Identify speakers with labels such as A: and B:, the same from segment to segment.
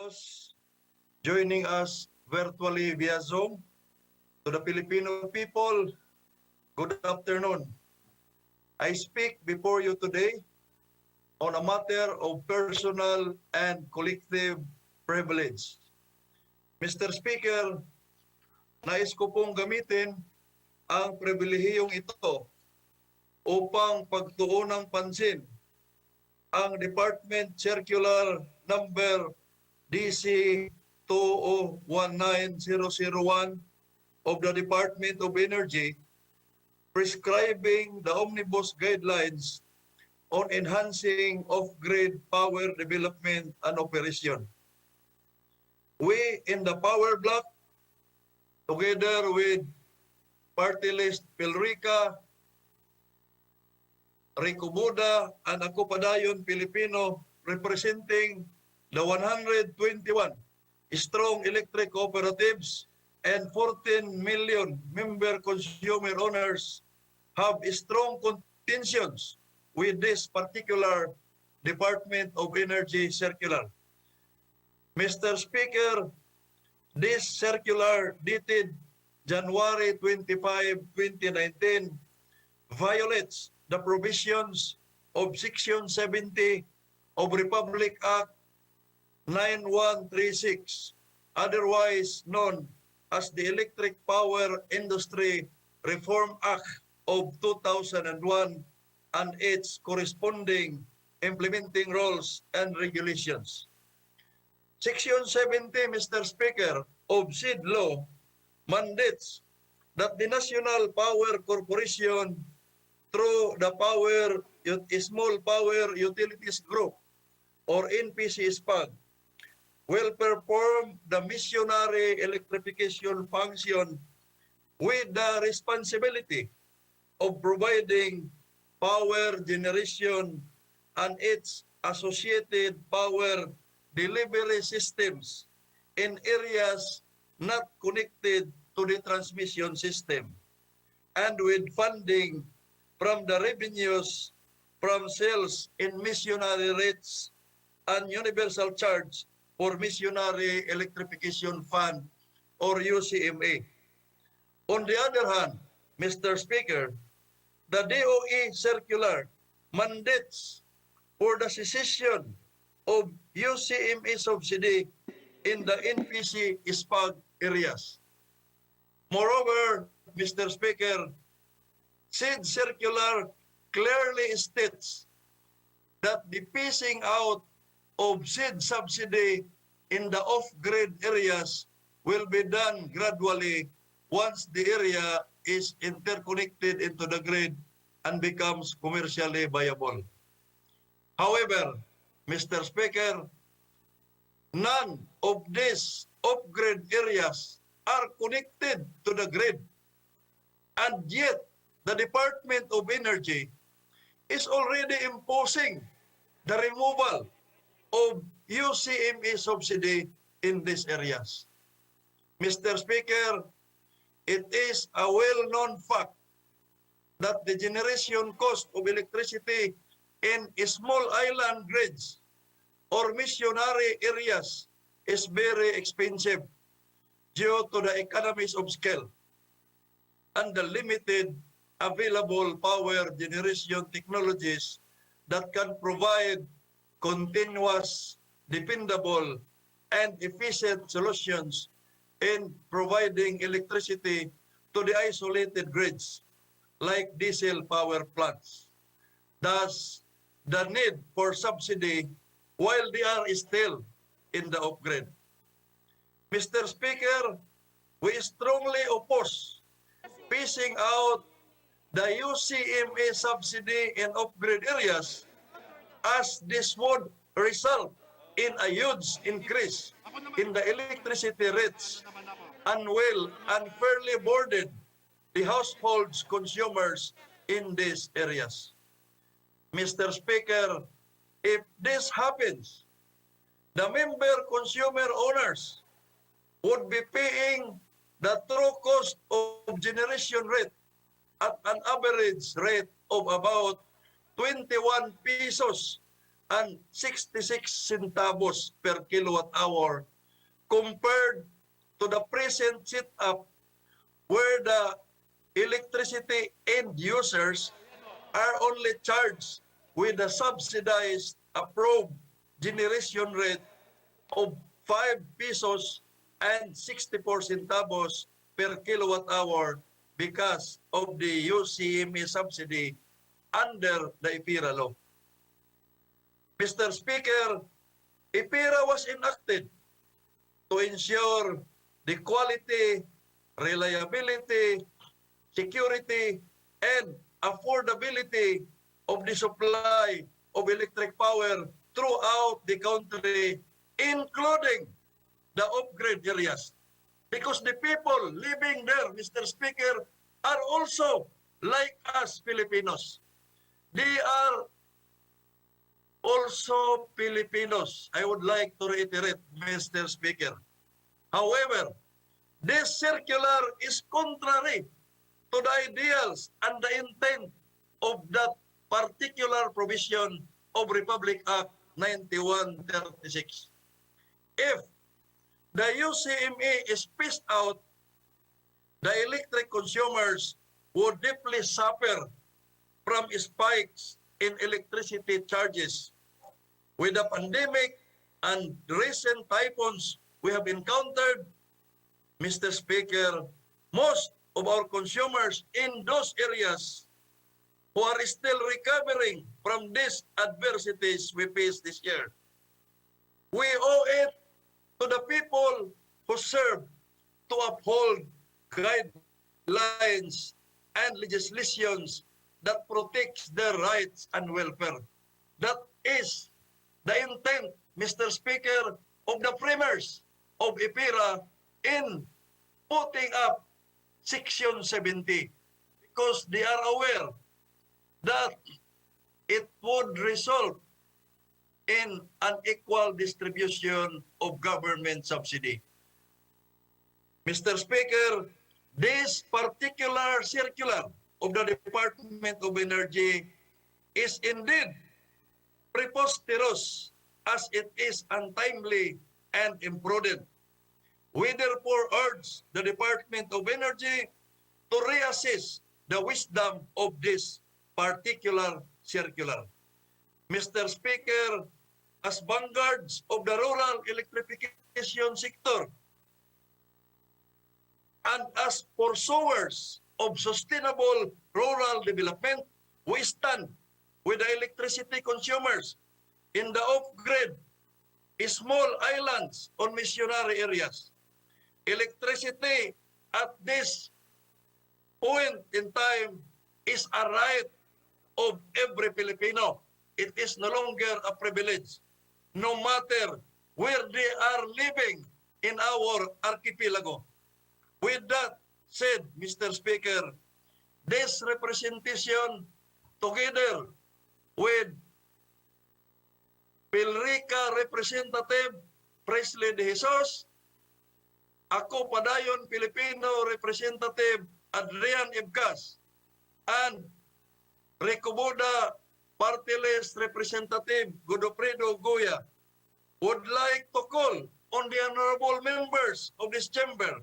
A: those joining us virtually via Zoom. To the Filipino people, good afternoon. I speak before you today on a matter of personal and collective privilege. Mr. Speaker, nais ko pong gamitin ang pribilehiyong ito upang pagtuunang pansin ang Department Circular Number DC 2019001 of the Department of Energy prescribing the omnibus guidelines on enhancing off-grid power development and operation. We in the power block, together with party list Pilrica, Rico Muda, and ako padayon Pilipino, representing the 121 strong electric cooperatives and 14 million member consumer owners have strong contentions with this particular Department of Energy circular. Mr. Speaker, this circular dated January 25, 2019 violates the provisions of Section 70 of Republic Act 9136, otherwise known as the Electric Power Industry Reform Act of 2001 and its corresponding implementing rules and regulations. Section 70, Mr. Speaker, of said law mandates that the National Power Corporation through the Small Power Utilities Group or NPC-SPAG will perform the missionary electrification function with the responsibility of providing power generation and its associated power delivery systems in areas not connected to the transmission system, and with funding from the revenues from sales in missionary rates and universal charge for Missionary Electrification Fund or UCMA. On the other hand, Mr. Speaker, the DOE circular mandates for the cessation of UCMA subsidy in the NPC-SPAG areas. Moreover, Mr. Speaker, said circular clearly states that the phasing out of said subsidy in the off-grid areas will be done gradually once the area is interconnected into the grid and becomes commercially viable. However, Mr. Speaker, none of these off-grid areas are connected to the grid, and yet the Department of Energy is already imposing the removal of UCMA subsidy in these areas. Mr. Speaker, it is a well-known fact that the generation cost of electricity in small island grids or missionary areas is very expensive due to the economies of scale and the limited available power generation technologies that can provide continuous, dependable, and efficient solutions in providing electricity to the isolated grids like diesel power plants. Thus, the need for subsidy while they are still in the off-grid. Mr. Speaker, we strongly oppose phasing out the UCMA subsidy in off-grid areas, as this would result in a huge increase in the electricity rates and will unfairly burden the households consumers in these areas. Mr. Speaker, if this happens, the member consumer owners would be paying the true cost of generation rate at an average rate of about 21 pesos and 66 centavos per kilowatt hour compared to the present setup where the electricity end users are only charged with a subsidized approved generation rate of 5 pesos and 64 centavos per kilowatt hour because of the UCME subsidy under the IPIRA law. Mr. Speaker, IPIRA was enacted to ensure the quality, reliability, security, and affordability of the supply of electric power throughout the country, including the off-grid areas. Because the people living there, Mr. Speaker, are also like us Filipinos. They are also Filipinos. I would like to reiterate, Mr. Speaker. However, this circular is contrary to the ideals and the intent of that particular provision of Republic Act 9136. If the UCME is phased out, the electric consumers would deeply suffer from spikes in electricity charges. With the pandemic and recent typhoons we have encountered, Mr. Speaker, most of our consumers in those areas who are still recovering from these adversities we face this year. We owe it to the people who serve to uphold guidelines and legislations that protects their rights and welfare. That is the intent, Mr. Speaker, of the framers of IPIRA in putting up Section 70 because they are aware that it would result in unequal distribution of government subsidy. Mr. Speaker, this particular circular of the Department of Energy is indeed preposterous as it is untimely and imprudent. We therefore urge the Department of Energy to reassess the wisdom of this particular circular. Mr. Speaker, as vanguards of the rural electrification sector and as pursuers of sustainable rural development, we stand with the electricity consumers in the off-grid, small islands on missionary areas. Electricity at this point in time is a right of every Filipino. It is no longer a privilege, no matter where they are living in our archipelago. With that said, Mr. Speaker, this representation together with Pilrica Representative Presley De Jesus, ako padayon Filipino Representative Adrian Ibcas, and Recoboda Party List Representative Godofredo Goya would like to call on the honorable members of this chamber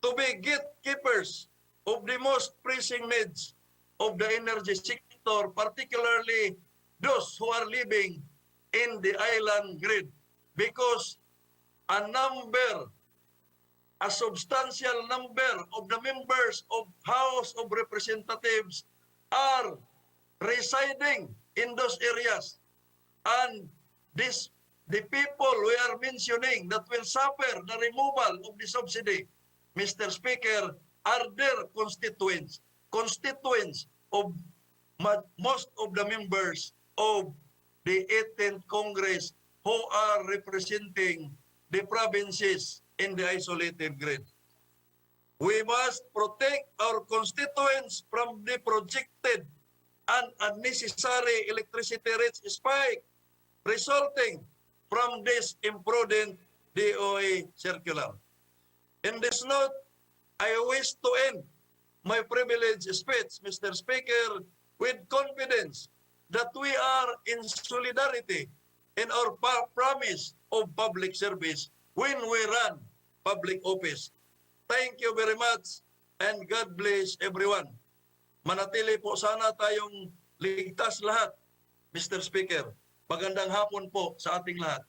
A: to be gatekeepers of the most pressing needs of the energy sector, particularly those who are living in the island grid, because a substantial number of the members of House of Representatives are residing in those areas, and the people we are mentioning that will suffer the removal of the subsidy, Mr. Speaker, are their constituents of most of the members of the 18th Congress who are representing the provinces in the isolated grid. We must protect our constituents from the projected and unnecessary electricity rate spike resulting from this imprudent DOE circular. In this note, I wish to end my privileged speech, Mr. Speaker, with confidence that we are in solidarity in our promise of public service when we run public office. Thank you very much and God bless everyone. Manatili po sana tayong ligtas lahat, Mr. Speaker. Magandang hapon po sa ating lahat.